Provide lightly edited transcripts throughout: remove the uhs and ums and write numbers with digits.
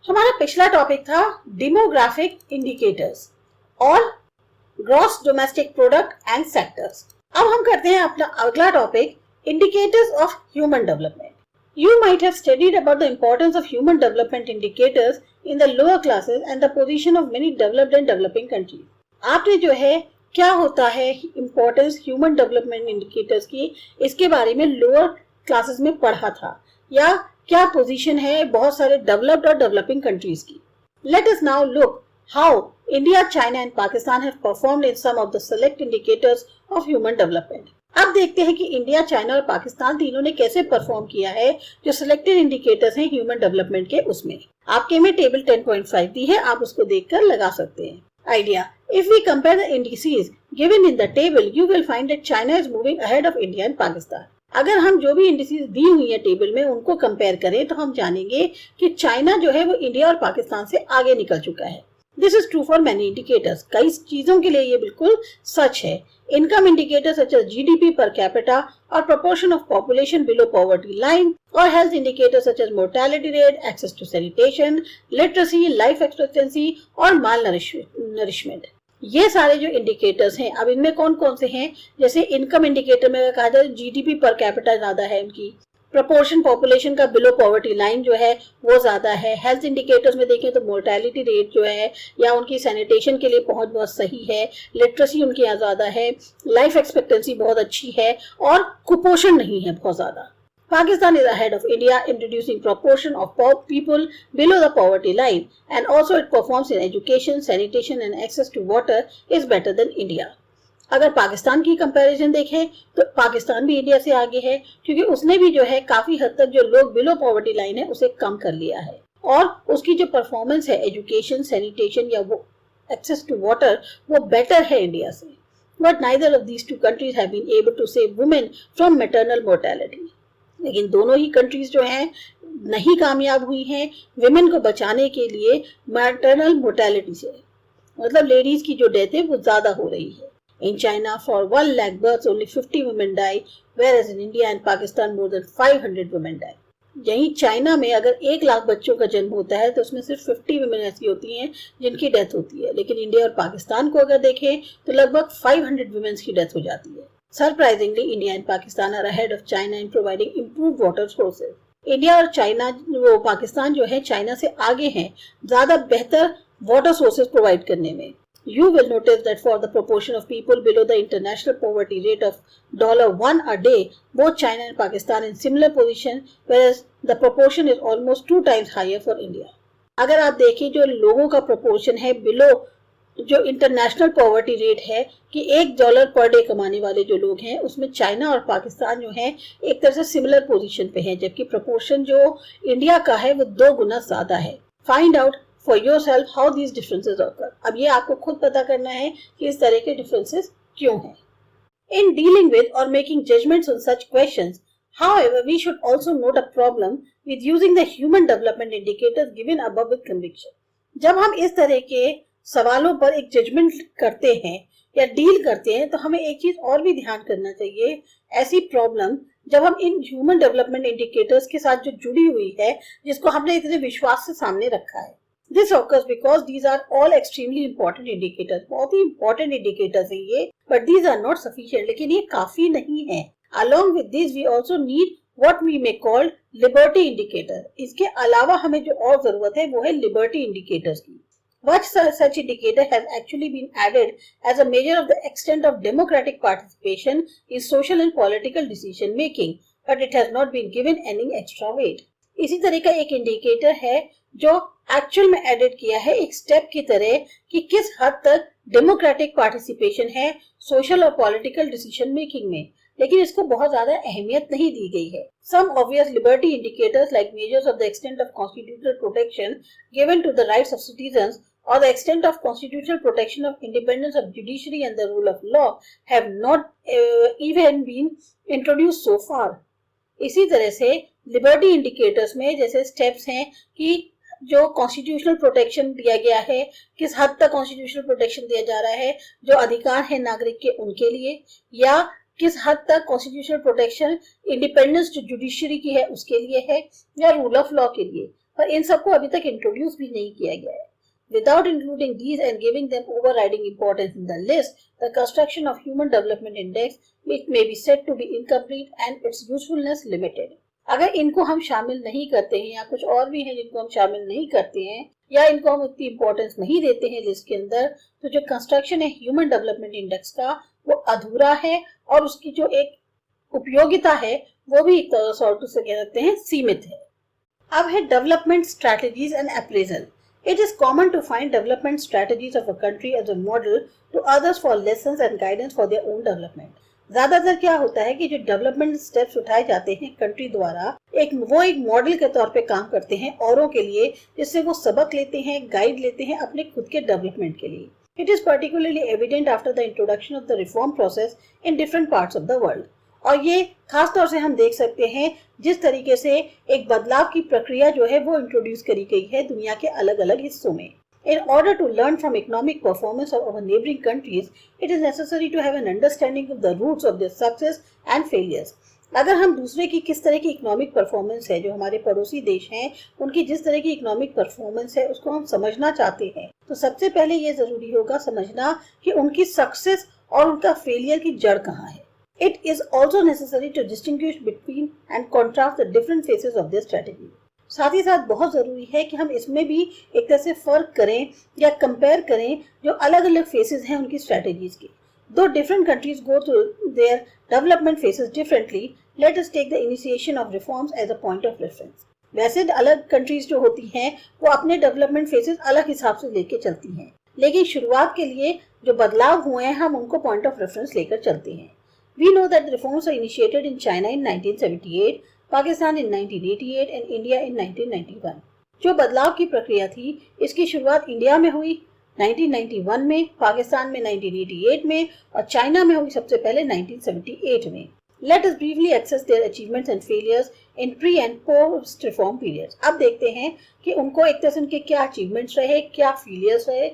हमारा पिछला टॉपिक था डेमोग्राफिक इंडिकेटर्स और gross domestic product and sectors. अब हम करते हैं अपना अगला topic indicators of human development. You might have studied about the importance of human development indicators in the lower classes and the position of many developed and developing countries. आपने जो है क्या होता है इम्पोर्टेंस ह्यूमन डेवलपमेंट इंडिकेटर्स की, इसके बारे में लोअर क्लासेस में पढ़ा था, या क्या पोजीशन है बहुत सारे डेवलप्ड और डेवलपिंग कंट्रीज की। Let us now look how India, China and Pakistan have performed in some of the select indicators of human development. अब देखते हैं कि इंडिया, चाइना और पाकिस्तान तीनों ने कैसे परफॉर्म किया है जो सिलेक्टेड इंडिकेटर्स हैं ह्यूमन डेवलपमेंट के। उसमें आपके में टेबल 10.5 दी है, आप उसको देखकर लगा सकते हैं idea. If we compare the indices given in the table, you will find that China is moving ahead of India and Pakistan. अगर हम जो भी इंडिसेस दी हुई है टेबल में उनको कंपेयर करें तो हम जानेंगे कि चाइना जो है वो इंडिया और पाकिस्तान से आगे निकल चुका है। This is true for many indicators. कई चीजों के लिए ये बिल्कुल सच है। Income indicators such as GDP per capita और proportion of population below poverty line, और health indicators such as mortality rate, access to sanitation, literacy, life expectancy और माल नरिशमेंट। ये सारे जो इंडिकेटर्स हैं, अब इनमें कौन कौन से हैं, जैसे इनकम इंडिकेटर में कहा जाए जीडीपी पर कैपिटा ज्यादा है उनकी, प्रोपोर्शन पॉपुलेशन का बिलो पॉवर्टी लाइन जो है वो ज्यादा है। हेल्थ इंडिकेटर्स में देखें तो मोर्टेलिटी रेट जो है या उनकी सैनिटेशन के लिए पहुंच बहुत सही है, लिटरेसी उनके यहाँ ज्यादा है, लाइफ एक्सपेक्टेंसी बहुत अच्छी है और कुपोषण नहीं है बहुत ज्यादा। Pakistan is ahead of India in reducing proportion of people below the poverty line, and also it performs in education, sanitation and access to water is better than India. अगर पाकिस्तान की कंपैरिजन देखें तो पाकिस्तान भी इंडिया से आगे है, क्योंकि उसने भी जो है काफी हद तक जो लोग बिलो पॉवर्टी लाइन है उसे कम कर लिया है, और उसकी जो परफॉर्मेंस है एजुकेशन, सैनिटेशन या वो एक्सेस टू वाटर वो बेटर है इंडिया से। But neither of these two countries have been able to save women from maternal mortality. लेकिन दोनों ही कंट्रीज जो हैं नहीं कामयाब हुई हैं विमेन को बचाने के लिए मैटरनल मोर्टेलिटी से, मतलब लेडीज की जो डेथ है वो ज्यादा हो रही है। In China for 1 lakh births only 50 women die, whereas in India and Pakistan more than 500 women die. यहीं चाइना में अगर 1 लाख बच्चों का जन्म होता है तो उसमें सिर्फ 50 वुमेन ऐसी होती हैं जिनकी डेथ होती है, लेकिन इंडिया और पाकिस्तान को अगर देखें तो लगभग 500 वुमेन्स की डेथ हो जाती है। Surprisingly, India and Pakistan are ahead of China in providing improved water sources. India और चाइना वो पाकिस्तान जो है चाइना से आगे हैं ज्यादा बेहतर वाटर सोर्सेज प्रोवाइड करने में। You will notice that for the proportion of people below the international poverty rate of $1 a day, both China and Pakistan in similar position, whereas the proportion is almost 2 times higher for India. अगर आप देखें जो लोगों का proportion है below जो international poverty rate है कि $1 पर डे कमाने वाले जो लोग हैं उसमें चाइना और पाकिस्तान जो है एक तरह से सिमिलर पोजीशन पे हैं, जबकि प्रोपोर्शन जो इंडिया का है वो 2 गुना ज्यादा है। Find out for yourself how these differences occur. अब ये आपको खुद पता करना है कि इस तरह के डिफरेंसेस क्यों हैं। इन डीलिंग विद और making judgements on such questions, however, we should also note a problem with using the human development indicators given above with conviction. जब हम इस तरह के सवालों पर एक जजमेंट करते हैं या डील करते हैं तो हमें एक चीज और भी ध्यान करना चाहिए। ऐसी प्रॉब्लम जब हम इन ह्यूमन डेवलपमेंट इंडिकेटर्स के साथ जो जुड़ी हुई है जिसको हमने इतने विश्वास से सामने रखा है, this occurs because these are all extremely important indicators. बहुत ही इंपॉर्टेंट इंडिकेटर्स हैं ये, but these are not sufficient. लेकिन ये काफी नहीं है। Along with this we also need what we may call liberty indicator. इसके अलावा हमें जो और जरूरत है वो है लिबर्टी इंडिकेटर्स की। What such indicator has actually been added as a measure of the extent of democratic participation in social and political decision making, but it has not been given any extra weight. इसी तरह का एक indicator है जो actual में edit किया है एक स्टेप की तरह कि किस हद तक डेमोक्रेटिक पार्टिसिपेशन है सोशल और पॉलिटिकल डिसीजन मेकिंग में, लेकिन इसको बहुत ज्यादा अहमियत नहीं दी गई है। Some obvious liberty indicators like measures of the extent of constitutional protection given to the rights of citizens or the extent of constitutional protection of independence of judiciary and the rule of law have not even been introduced so far. इसी तरह से liberty indicators में जैसे steps हैं कि जो constitutional protection दिया गया है, किस हद तक कॉन्स्टिट्यूशनल प्रोटेक्शन दिया जा रहा है, जो अधिकार है नागरिक के उनके लिए, या किस हद तक कॉन्स्टिट्यूशनल प्रोटेक्शन इंडिपेंडेंस जो जुडिशरी की है उसके लिए है या रूल ऑफ लॉ के लिए। पर इन सबको अभी तक इंट्रोड्यूस भी नहीं किया गया है। Without including these and giving them overriding importance in the list, the construction of Human Development Index it may be said to be incomplete and its usefulness limited. अगर इनको हम शामिल नहीं करते हैं या कुछ और भी हैं जिनको हम शामिल नहीं करते हैं या इनको हम उतनी इंपॉर्टेंस नहीं देते हैं लिस्ट के अंदर, तो जो कंस्ट्रक्शन है ह्यूमन डेवलपमेंट इंडेक्स का वो अधूरा है और उसकी जो एक उपयोगिता है वो भी एक तरह से कह सकते हैं सीमित है। अब है development strategies and appraisal. It is common to find development strategies of a country as a model to others for lessons and guidance for their own development. ज्यादातर क्या होता है कि जो डेवलपमेंट स्टेप्स उठाए जाते हैं कंट्री द्वारा एक मॉडल के तौर पे काम करते हैं औरों के लिए, जिससे वो सबक लेते हैं, गाइड लेते हैं अपने खुद के डेवलपमेंट के लिए। It is particularly evident after the introduction of the reform process in different parts of the world. और ये खास तौर से हम देख सकते हैं जिस तरीके से एक बदलाव की प्रक्रिया जो है वो इंट्रोड्यूस करी गई है दुनिया के अलग अलग हिस्सों में। In order to learn from economic performance of our neighboring countries, it is necessary to have an understanding of the roots of their success and failures. अगर हम दूसरे की किस तरह की इकोनॉमिक परफॉर्मेंस है, जो हमारे पड़ोसी देश हैं उनकी जिस तरह की इकोनॉमिक परफॉर्मेंस है उसको हम समझना चाहते हैं, तो सबसे पहले ये जरूरी होगा समझना कि उनकी सक्सेस और उनका फेलियर की जड़ कहाँ है। It is also necessary to distinguish between and contrast the different phases of their strategy. साथ ही साथ बहुत जरूरी है कि हम इसमें भी एक तरह से फर्क करें या कंपेयर करें जो अलग अलग फेसेस हैं उनकी स्ट्रेटेजीज की। Though different countries go through their development phases differently, let us take the initiation of reforms as a point of reference. वैसे अलग कंट्रीज जो होती हैं वो अपने डेवलपमेंट फेसेस अलग हिसाब से लेके चलती हैं, लेकिन शुरुआत के लिए जो बदलाव हुए हैं हम उनको पॉइंट ऑफ रेफरेंस लेकर चलते हैं। We know that reforms were initiated in China in 1978, Pakistan in 1988 and India in 1991. जो बदलाव की प्रक्रिया थी इसकी शुरुआत इंडिया में हुई 1991 में, पाकिस्तान में 1988 में और चाइना में हुई सबसे पहले 1978 में। Let us briefly access their achievements and failures in pre and post reform periods. अब देखते हैं कि उनको एक तरह से उनके क्या अचीवमेंट्स रहे, क्या फेलियर्स रहे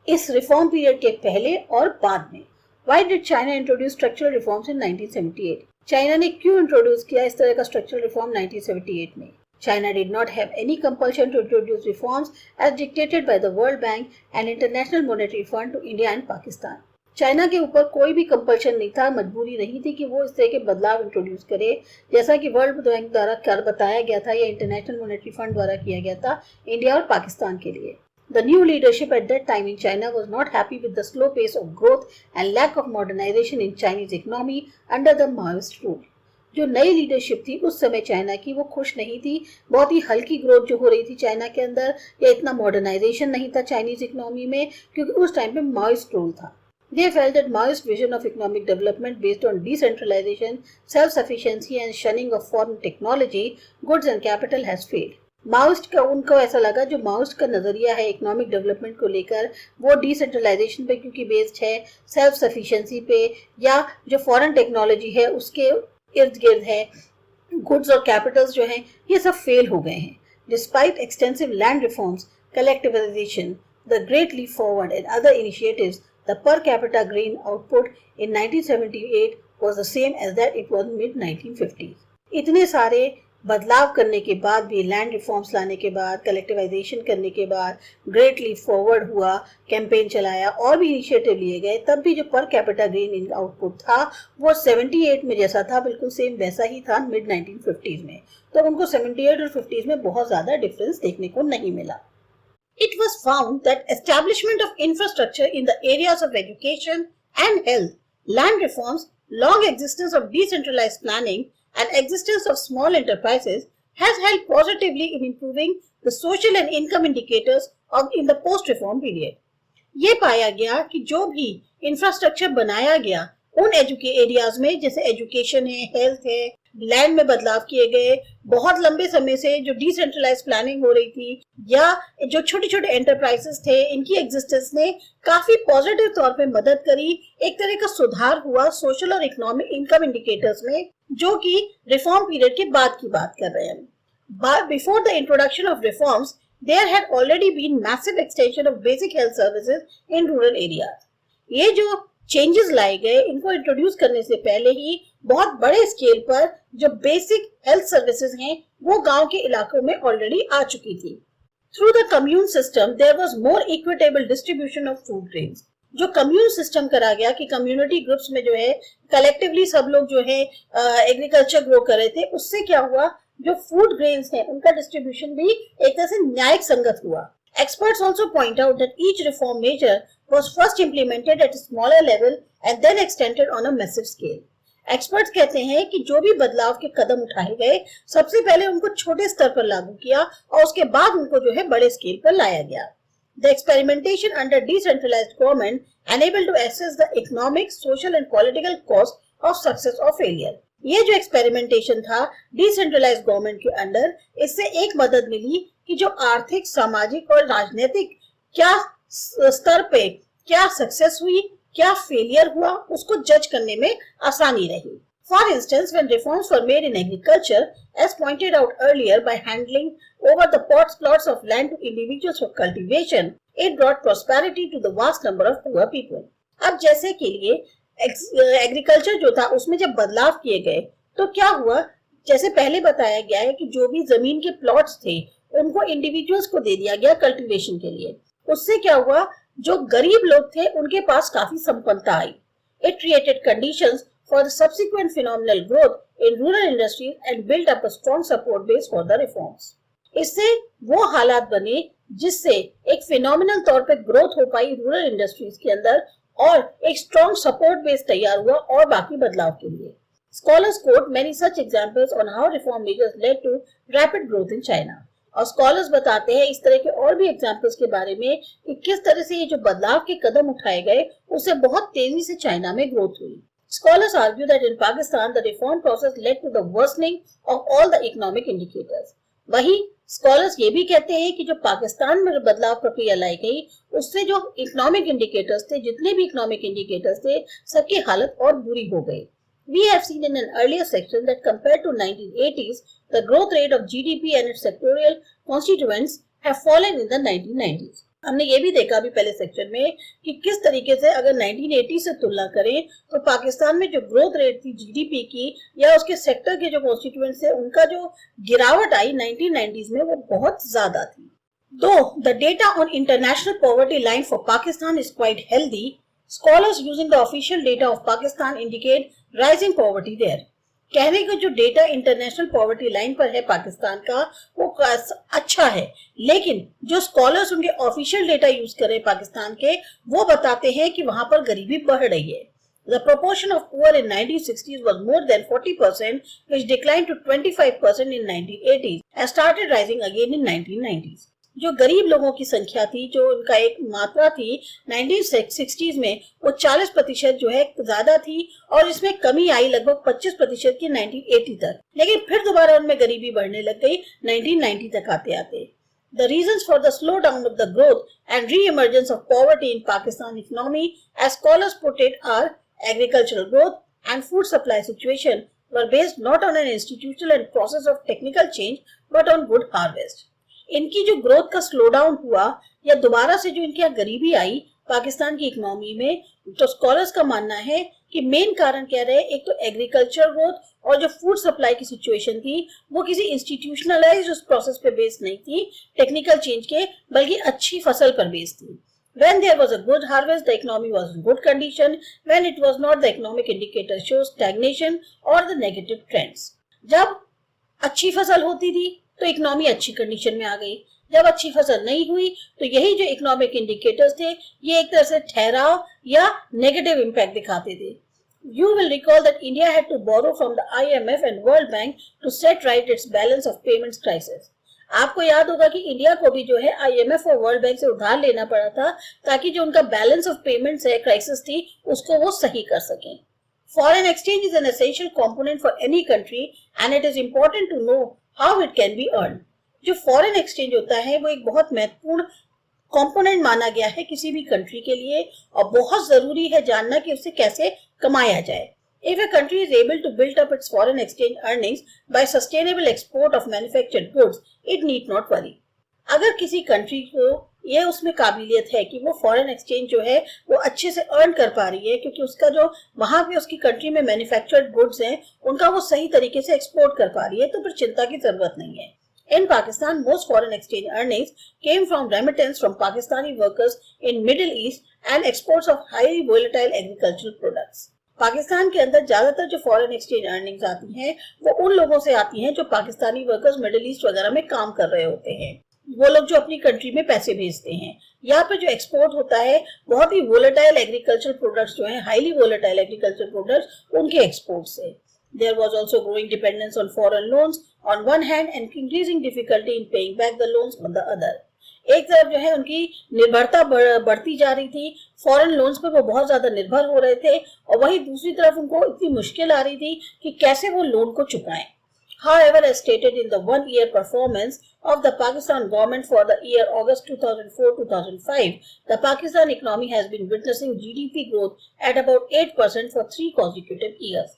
इस रिफॉर्म पीरियड के पहले और बाद में। Why did China introduce structural reforms in 1978? China ने क्यों इंट्रोड्यूस किया इस तरह का स्ट्रक्चरल रिफॉर्म 1978 में? China did not have any compulsion to introduce reforms as dictated by the World Bank and International Monetary Fund to India and Pakistan. China के ऊपर कोई भी कंपल्शन नहीं था, मजबूरी नहीं थी कि वो इस तरह के बदलाव इंट्रोड्यूस करे जैसा कि वर्ल्ड बैंक द्वारा कर बताया गया था या इंटरनेशनल मॉनेटरी फंड द्वारा किया गया था इंडिया और पाकिस्तान के लिए। The new leadership at that time in China was not happy with the slow pace of growth and lack of modernization in Chinese economy under the Maoist rule. जो नई leadership थी उस समय चाइना की वो खुश नहीं थी, बहुत ही हल्की ग्रोथ जो हो रही थी चाइना के अंदर या इतना मॉडर्नाइजेशन नहीं था चाइनीज इकोनॉमी में क्योंकि उस टाइम पे माओइस्ट रूल था। They felt that Maoist vision of economic development based on decentralization, self-sufficiency and shunning of foreign technology, goods and capital has failed. Maoist का उनको ऐसा लगा जो माओइस्ट का नजरिया है इकोनॉमिक डेवलपमेंट को लेकर वो डिसेंट्रलाइजेशन पे क्योंकि बेस्ड है, सेल्फ सफिशिएंसी पे या जो फॉरेन टेक्नोलॉजी है उसके इर्द गिर्द है, गुड्स और कैपिटल्स जो हैं ये सब फेल हो गए हैं। Despite extensive land reforms, collectivisation, the great leap forward and other initiatives, the per capita grain output in 1978 was the same as that it was mid 1950s। इतने सारे बदलाव करने के बाद भी, लैंड रिफॉर्म्स लाने के बाद, कलेक्टिवाइजेशन करने के बाद, ग्रेट लीप फॉरवर्ड हुआ, कैंपेन चलाया और भी इनिशिएटिव लिए गए, तब भी जो पर कैपिटा ग्रेन आउटपुट था वो 78 में जैसा था बिल्कुल सेम वैसा ही था मिड 1950s में। तो उनको 78 और 50s में बहुत ज्यादा डिफरेंस देखने को नहीं मिला। It was found that establishment of infrastructure in the areas of education and health, land reforms, long existence of decentralized planning and existence of small enterprises has helped positively in improving the social and income indicators in the post-reform period. ये पाया गया कि जो भी infrastructure बनाया गया उन areas में जैसे एजुकेशन है, हेल्थ है, लैंड में बदलाव किए गए, बहुत लंबे समय से जो डिसेंट्रलाइज प्लानिंग हो रही थी या जो छोटे छोटे एंटरप्राइजेस थे इनकी एग्जिस्टेंस ने काफी पॉजिटिव तौर पे मदद करी। एक तरह का सुधार हुआ सोशल और इकोनॉमिक इनकम इंडिकेटर्स में, जो कि रिफॉर्म पीरियड के बाद की बात कर रहे हैं। Before the introduction of reforms there had already been massive extension of basic health services in rural areas. ये जो चेंजेस लाए गए, इनको इंट्रोड्यूस करने से पहले ही बहुत बड़े स्केल पर जो बेसिक हेल्थ सर्विसेज हैं वो गांव के इलाकों में ऑलरेडी आ चुकी थी। Through the commune system there was more equitable distribution of food grains. जो कम्यून सिस्टम करा गया कि कम्युनिटी ग्रुप्स में जो है कलेक्टिवली सब लोग जो है एग्रीकल्चर ग्रो कर रहे थे, उससे क्या हुआ, जो फूड ग्रेन्स हैं उनका डिस्ट्रीब्यूशन भी एक तरह से न्यायिक संगत हुआ। Experts also point out that each reform measure was first implemented at a smaller level and then extended on a massive scale. Experts कहते हैं कि जो भी बदलाव के कदम उठाए गए, सबसे पहले उनको छोटे स्तर पर लागू किया और उसके बाद उनको जो है बड़े स्केल पर लाया गया। The experimentation under decentralized government enabled to assess the economic, social and political cost of success or failure. ये जो एक्सपेरिमेंटेशन था डिसेंट्रलाइज्ड गवर्नमेंट के अंडर, इससे एक मदद मिली कि जो आर्थिक, सामाजिक और राजनीतिक क्या स्तर पे क्या सक्सेस हुई, क्या फेलियर हुआ, उसको जज करने में आसानी रही। For instance, when reforms were made in agriculture as pointed out earlier by handling over the plots of land to individuals for cultivation, it brought prosperity to the vast number of poor people. अब जैसे के लिए agriculture जो था उसमें जब बदलाव किए गए तो क्या हुआ, जैसे पहले बताया गया है कि जो भी जमीन के प्लॉट्स थे उनको इंडिविजुअल्स को दे दिया गया कल्टीवेशन के लिए। उससे क्या हुआ, जो गरीब लोग थे उनके पास काफी संपन्नता आई। It created conditions for the subsequent phenomenal growth in rural industries and build up a strong support base for the reforms. इससे वो हालात बने जिससे एक फिनोमिनल तौर पे ग्रोथ हो पाई रूरल इंडस्ट्रीज के अंदर और एक स्ट्रॉन्ग सपोर्ट बेस तैयार हुआ और बाकी बदलाव के लिए। Scholars quote many such examples on how reform measures led to rapid growth in China. और स्कॉलर्स बताते हैं इस तरह के और भी एग्जाम्पल्स के बारे में कि किस तरह से ये जो बदलाव के कदम उठाए गए उससे बहुत तेजी से चाइना में ग्रोथ हुई। Scholars argue that in Pakistan the reform process led to the worsening of all the economic indicators. वही स्कॉलर्स ये भी कहते हैं कि जो पाकिस्तान में बदलाव प्रक्रिया लाई गई उससे जो इकोनॉमिक इंडिकेटर्स थे, जितने भी इकोनॉमिक इंडिकेटर्स थे, सबकी हालत और बुरी हो गई। We have seen in an earlier section that compared to 1980s, the growth rate of GDP and its sectorial constituents have fallen in the 1990s. हमने ये भी देखा अभी पहले सेक्शन में कि किस तरीके से अगर 1980 से तुलना करें तो पाकिस्तान में जो ग्रोथ रेट थी जीडीपी की या उसके सेक्टर के जो कॉन्स्टिट्यूएंट्स है उनका जो गिरावट आई 1990s में वो बहुत ज्यादा थी। Though the data on international poverty line for Pakistan is quite healthy, scholars using the official data of Pakistan indicate rising poverty there. कहने का जो डेटा इंटरनेशनल पॉवर्टी लाइन पर है पाकिस्तान का वो अच्छा है, लेकिन जो स्कॉलर्स उनके ऑफिशियल डेटा यूज कर रहे हैं पाकिस्तान के वो बताते हैं कि वहां पर गरीबी बढ़ रही है। The proportion of poor in 1960s was more than 40%, which declined to 25% in 1980s and started rising again in 1990s. जो गरीब लोगों की संख्या थी, जो उनका एक मात्रा थी 1960s में वो 40% जो है ज्यादा थी और इसमें कमी आई लगभग 25% की 1980 तक, लेकिन फिर दोबारा उनमें गरीबी बढ़ने लग गई 1990 तक आते आते। The reasons for the slowdown of the growth and re-emergence of poverty in Pakistan economy, as scholars put it, are agricultural growth and food supply situation were based not on an institutional and process of technical change but on good harvest. इनकी जो growth का slow down हुआ या दोबारा से जो इनके यहाँ गरीबी आई पाकिस्तान की इकोनॉमी में, तो स्कॉलर्स का मानना है कि मेन कारण क्या रहे, एक तो एग्रीकल्चर ग्रोथ और जो फूड सप्लाई की सिचुएशन थी वो किसी इंस्टीट्यूशनलाइज्ड उस प्रोसेस पे बेस्ड नहीं थी टेक्निकल चेंज के, बल्कि अच्छी फसल पर बेस्ड थी। When there was a good harvest, the economy was in good condition. When it was not, the economic indicator shows stagnation or the negative trends. जब अच्छी फसल होती थी तो इकोनॉमी अच्छी कंडीशन में आ गई, जब अच्छी फसल नहीं हुई तो यही जो इकोनॉमिक इंडिकेटर्स थे ये एक तरह से ठहराव या नेगेटिव इंपैक्ट दिखाते थे। You will recall that India had to borrow from the IMF and World Bank to set right its balance of payments crisis. आपको याद होगा कि इंडिया को भी जो है IMF और वर्ल्ड बैंक से उधार लेना पड़ा था ताकि जो उनका बैलेंस ऑफ पेमेंट्स है क्राइसिस थी उसको वो सही कर सकें। Foreign exchange is an essential component for any country and it is important to know how it can be earned. जो फॉरेन एक्सचेंज होता है वो एक बहुत महत्वपूर्ण कंपोनेंट माना गया है किसी भी कंट्री के लिए और बहुत जरूरी है जानना कि उसे कैसे कमाया जाए। If a country is able to build up its foreign exchange earnings by sustainable export of manufactured goods, it need not worry. अगर किसी कंट्री को ये उसमें काबिलियत है कि वो फॉरेन एक्सचेंज जो है वो अच्छे से अर्न कर पा रही है, क्योंकि उसका जो वहां पे उसकी कंट्री में मैन्युफैक्चर्ड गुड्स हैं उनका वो सही तरीके से एक्सपोर्ट कर पा रही है, तो फिर चिंता की जरूरत नहीं है। In Pakistan, most foreign exchange earnings came from remittance from Pakistani workers in Middle East and exports of highly volatile agricultural products. Pakistan के अंदर ज्यादातर जो फॉरेन एक्सचेंज अर्निंग्स आती हैं वो उन लोगों से आती हैं जो पाकिस्तानी वर्कर्स मिडिल ईस्ट वगैरह में काम कर रहे होते हैं, वो लोग जो अपनी कंट्री में पैसे भेजते हैं। यहाँ पे जो एक्सपोर्ट होता है बहुत ही वोलेटाइल एग्रीकल्चर प्रोडक्ट्स जो हैं, हाईली वोलेटाइल एग्रीकल्चर प्रोडक्ट्स, उनके एक्सपोर्ट से। There was also growing dependence on foreign loans on one hand and increasing difficulty in paying back the loans on the other. एक तरफ जो है उनकी निर्भरता बढ़ती जा रही थी, फॉरेन लोन्स पे वो बहुत ज्यादा निर्भर हो रहे थे, और वहीं दूसरी तरफ उनको इतनी मुश्किल आ रही थी कि कैसे वो लोन को चुकाएं। However, as stated in the one-year performance of the Pakistan government for the year August 2004-2005, the Pakistan economy has been witnessing GDP growth at about 8% for 3 consecutive years.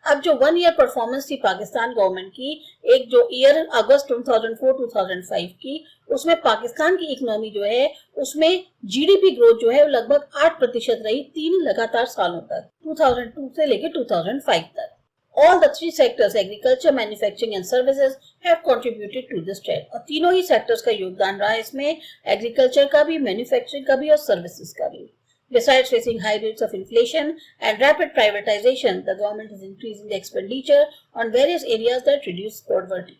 अब जो 1 ईयर परफॉर्मेंस थी Pakistan government की, एक जो year अगस्त 2004-2005 की, उसमें पाकिस्तान की economy जो है उसमें जीडीपी ग्रोथ जो है लगभग 8% रही 3 लगातार सालों तक, 2002 से लेकर 2005 तक। All the 3 sectors, agriculture, manufacturing and services, have contributed to this trend. और तीनों ही सेक्टर्स का योगदान रहा है इसमें, एग्रीकल्चर का भी, मैन्युफैक्चरिंग का भी और सर्विसेज का भी। Besides facing high rates of inflation and rapid privatization, the government is increasing the expenditure on various areas that reduce poverty.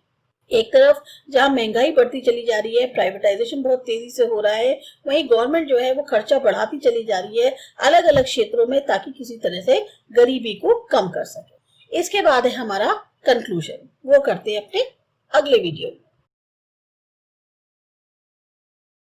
एक तरफ जहां महंगाई बढ़ती चली जा रही है, प्राइवेटाइजेशन बहुत तेजी से हो रहा है, वहीं गवर्नमेंट जो है वो खर्चा बढ़ाती चली जा रही है अलग अलग क्षेत्रों में, ताकि किसी तरह से गरीबी को कम कर सके। इसके बाद है हमारा कंक्लूजन, वो करते हैं अपने अगले वीडियो में।